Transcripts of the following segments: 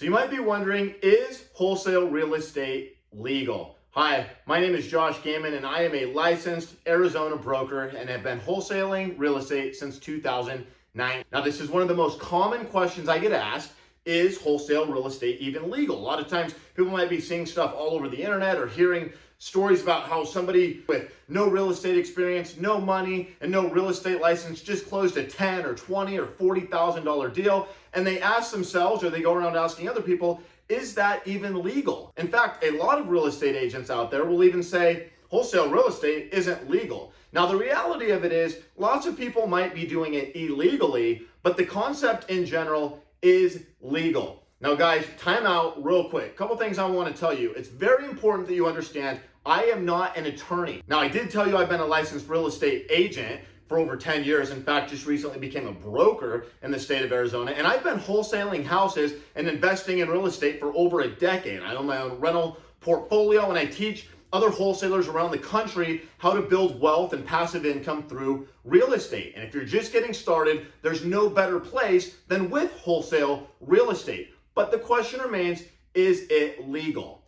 So you might be wondering, is wholesale real estate legal? Hi, my name is Josh Gammon and I am a licensed Arizona broker and have been wholesaling real estate since 2009. Now this is one of the most common questions I get asked. Is wholesale real estate even legal? A lot of times people might be seeing stuff all over the internet or hearing stories about how somebody with no real estate experience, no money, and no real estate license just closed a $10 or $20 or $40,000 deal, and they ask themselves, or they go around asking other people, is that even legal? In fact, a lot of real estate agents out there will even say wholesale real estate isn't legal. Now, the reality of it is lots of people might be doing it illegally, but the concept in general is legal. Now, guys, time out real quick. Couple things I want to tell you. It's very important that you understand I am not an attorney. Now, I did tell you I've been a licensed real estate agent for over 10 years. In fact, just recently became a broker in the state of Arizona. And I've been wholesaling houses and investing in real estate for over a decade. I own my own rental portfolio and I teach other wholesalers around the country how to build wealth and passive income through real estate. And if you're just getting started, there's no better place than with wholesale real estate. But the question remains, is it legal?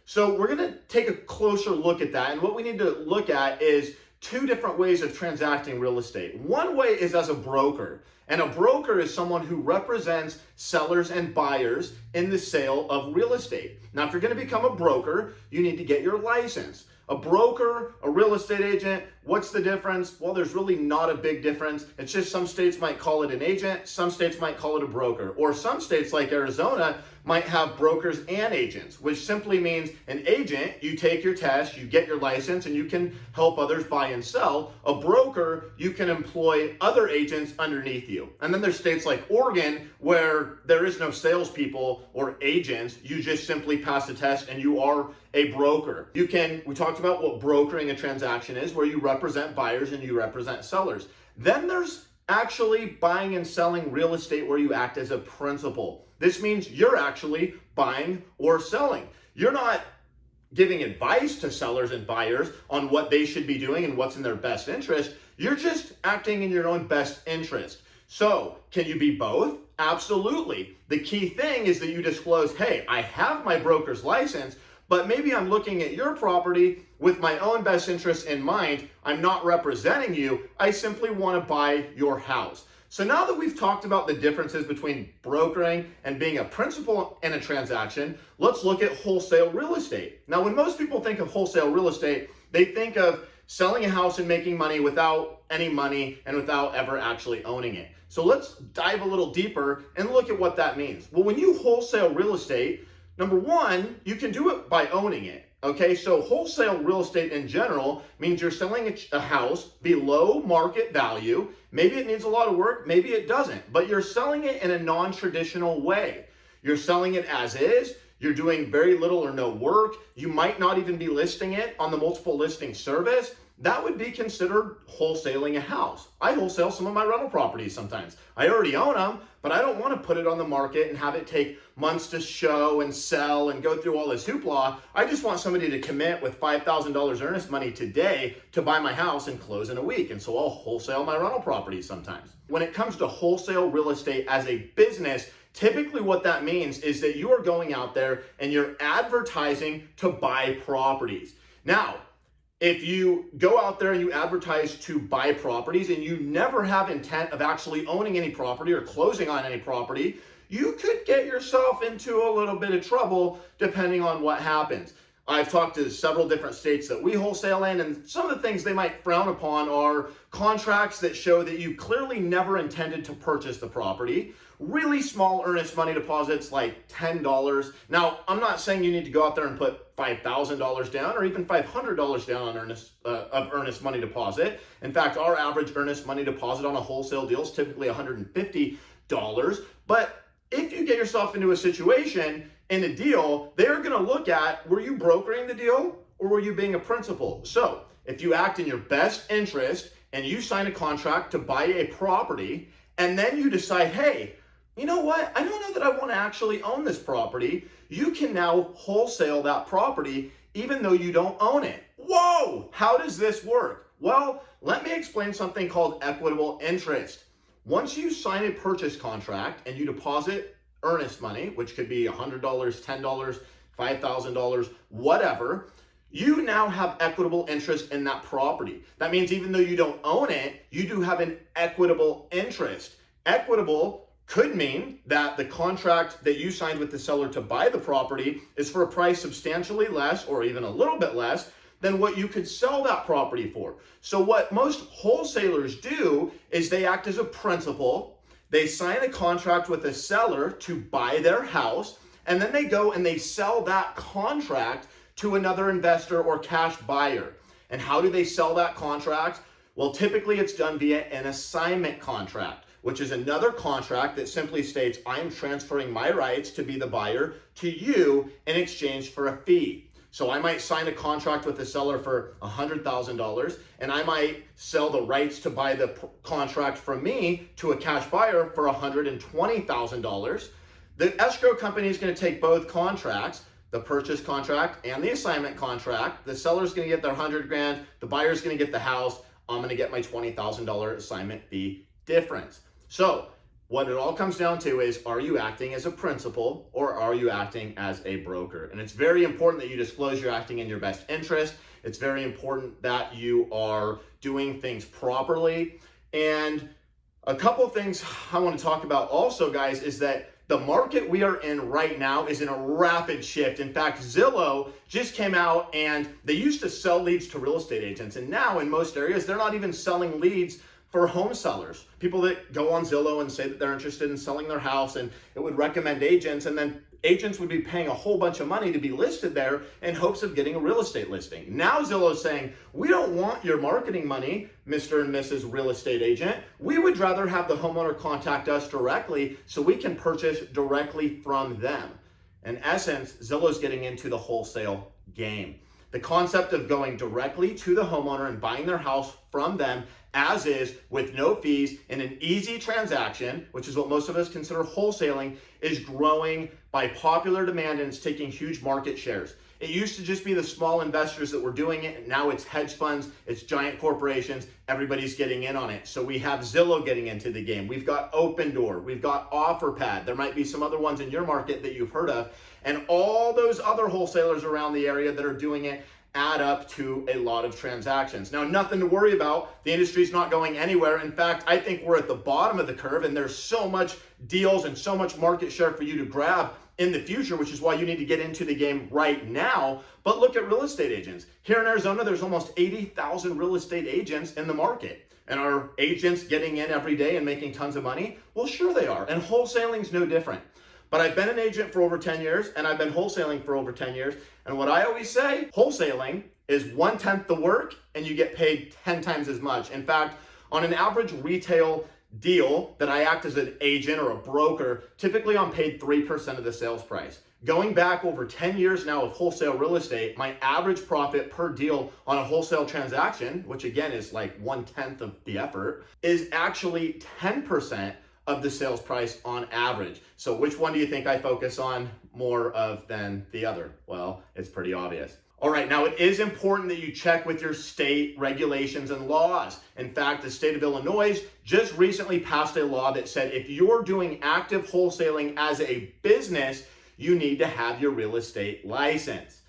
So we're gonna take a closer look at that. And what we need to look at is two different ways of transacting real estate. One way is as a broker. And a broker is someone who represents sellers and buyers in the sale of real estate. Now, if you're gonna become a broker, you need to get your license. A broker, a real estate agent, what's the difference? Well, there's really not a big difference. It's just some states might call it an agent, some states might call it a broker, or some states like Arizona might have brokers and agents, which simply means an agent, you take your test, you get your license, and you can help others buy and sell. A broker, you can employ other agents underneath you. And then there's states like Oregon where there is no salespeople or agents. You just simply pass the test and you are a broker. We talked about what brokering a transaction is, where you represent buyers and you represent sellers. Then there's actually buying and selling real estate where you act as a principal. This means you're actually buying or selling. You're not giving advice to sellers and buyers on what they should be doing and what's in their best interest. You're just acting in your own best interest. So, can you be both? Absolutely. The key thing is that you disclose, hey, I have my broker's license, but maybe I'm looking at your property with my own best interests in mind. I'm not representing you. I simply want to buy your house. So now that we've talked about the differences between brokering and being a principal in a transaction, let's look at wholesale real estate. Now, when most people think of wholesale real estate, they think of selling a house and making money without any money and without ever actually owning it. So let's dive a little deeper and look at what that means. Well, when you wholesale real estate, number one, you can do it by owning it. Okay, so wholesale real estate in general means you're selling a house below market value. Maybe it needs a lot of work, maybe it doesn't, but you're selling it in a non-traditional way. You're selling it as is. You're doing very little or no work. You might not even be listing it on the multiple listing service. That would be considered wholesaling a house. I wholesale some of my rental properties sometimes. I already own them, but I don't want to put it on the market and have it take months to show and sell and go through all this hoopla. I just want somebody to commit with $5,000 earnest money today to buy my house and close in a week. And so I'll wholesale my rental properties sometimes. When it comes to wholesale real estate as a business, typically what that means is that you are going out there and you're advertising to buy properties. Now, if you go out there and you advertise to buy properties and you never have intent of actually owning any property or closing on any property, you could get yourself into a little bit of trouble depending on what happens. I've talked to several different states that we wholesale in, and some of the things they might frown upon are contracts that show that you clearly never intended to purchase the property, really small earnest money deposits like $10. Now, I'm not saying you need to go out there and put $5,000 down or even $500 down on earnest money deposit. In fact, our average earnest money deposit on a wholesale deal is typically $150. But if you get yourself into a situation in a deal, they're going to look at, were you brokering the deal or were you being a principal? So if you act in your best interest and you sign a contract to buy a property and then you decide, hey, you know what? I don't know that I want to actually own this property. You can now wholesale that property even though you don't own it. Whoa! How does this work? Well, let me explain something called equitable interest. Once you sign a purchase contract and you deposit earnest money, which could be $100, $10, $5,000, whatever, you now have equitable interest in that property. That means even though you don't own it, you do have an equitable interest. Equitable could mean that the contract that you signed with the seller to buy the property is for a price substantially less or even a little bit less than what you could sell that property for. So what most wholesalers do is they act as a principal. They sign a contract with a seller to buy their house, and then they go and they sell that contract to another investor or cash buyer. And how do they sell that contract? Well, typically it's done via an assignment contract, which is another contract that simply states, I'm transferring my rights to be the buyer to you in exchange for a fee. So I might sign a contract with the seller for $100,000, and I might sell the rights to buy the contract from me to a cash buyer for $120,000. The escrow company is going to take both contracts, the purchase contract and the assignment contract. The seller's going to get their $100,000, the buyer's going to get the house. I'm going to get my $20,000 assignment fee difference. So what it all comes down to is, are you acting as a principal or are you acting as a broker? And it's very important that you disclose you're acting in your best interest. It's very important that you are doing things properly. And a couple of things I want to talk about also, guys, is that the market we are in right now is in a rapid shift. In fact, Zillow just came out and they used to sell leads to real estate agents. And now in most areas, they're not even selling leads for home sellers, people that go on Zillow and say that they're interested in selling their house, and it would recommend agents, and then agents would be paying a whole bunch of money to be listed there in hopes of getting a real estate listing. Now Zillow is saying, we don't want your marketing money, Mr. and Mrs. Real Estate Agent. We would rather have the homeowner contact us directly so we can purchase directly from them. In essence, Zillow is getting into the wholesale game. The concept of going directly to the homeowner and buying their house from them as is, with no fees, in an easy transaction, which is what most of us consider wholesaling, is growing by popular demand, and it's taking huge market shares. It used to just be the small investors that were doing it, and now it's hedge funds, it's giant corporations, everybody's getting in on it. So we have Zillow getting into the game. We've got Open Door, we've got OfferPad. There might be some other ones in your market that you've heard of, and all those other wholesalers around the area that are doing it add up to a lot of transactions. Now, nothing to worry about. The industry's not going anywhere. In fact, I think we're at the bottom of the curve, and there's so much deals and so much market share for you to grab in the future, which is why you need to get into the game right now. But look at real estate agents. Here in Arizona, there's almost 80,000 real estate agents in the market. And are agents getting in every day and making tons of money? Well, sure they are. And wholesaling's no different. But I've been an agent for over 10 years, and I've been wholesaling for over 10 years. And what I always say, wholesaling is 1/10 the work, and you get paid 10 times as much. In fact, on an average retail deal that I act as an agent or a broker, typically I'm paid 3% of the sales price. Going back over 10 years now of wholesale real estate, my average profit per deal on a wholesale transaction, which again is like 1/10 of the effort, is actually 10% of the sales price on average. So which one do you think I focus on more of than the other? Well, it's pretty obvious. All right, now it is important that you check with your state regulations and laws. In fact, the state of Illinois just recently passed a law that said if you're doing active wholesaling as a business, you need to have your real estate license.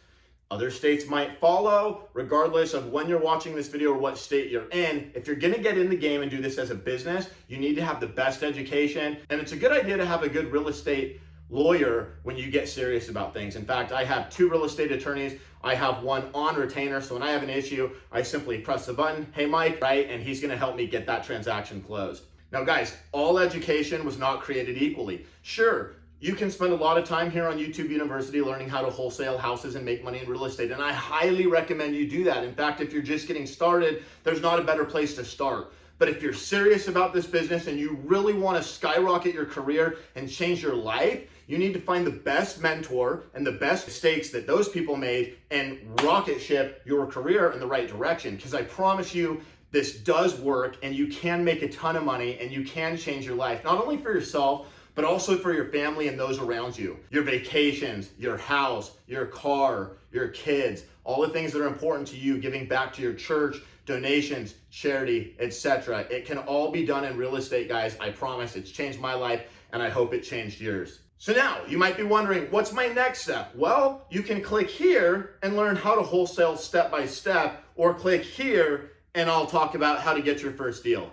Other states might follow, regardless of when you're watching this video or what state you're in. If you're gonna get in the game and do this as a business, you need to have the best education. And it's a good idea to have a good real estate lawyer when you get serious about things. In fact, I have 2 real estate attorneys. I have one on retainer, so when I have an issue, I simply press the button, hey Mike, right? And he's gonna help me get that transaction closed. Now guys, all education was not created equally. Sure, you can spend a lot of time here on YouTube University learning how to wholesale houses and make money in real estate, and I highly recommend you do that. In fact, if you're just getting started, there's not a better place to start. But if you're serious about this business and you really want to skyrocket your career and change your life, you need to find the best mentor and the best mistakes that those people made and rocket ship your career in the right direction. Because I promise you, this does work, and you can make a ton of money, and you can change your life, not only for yourself, but also for your family and those around you. Your vacations, your house, your car, your kids, all the things that are important to you, giving back to your church, donations, charity, etc. It can all be done in real estate, guys. I promise. It's changed my life, and I hope it changed yours. So now you might be wondering, what's my next step? Well, you can click here and learn how to wholesale step by step, or click here and I'll talk about how to get your first deal.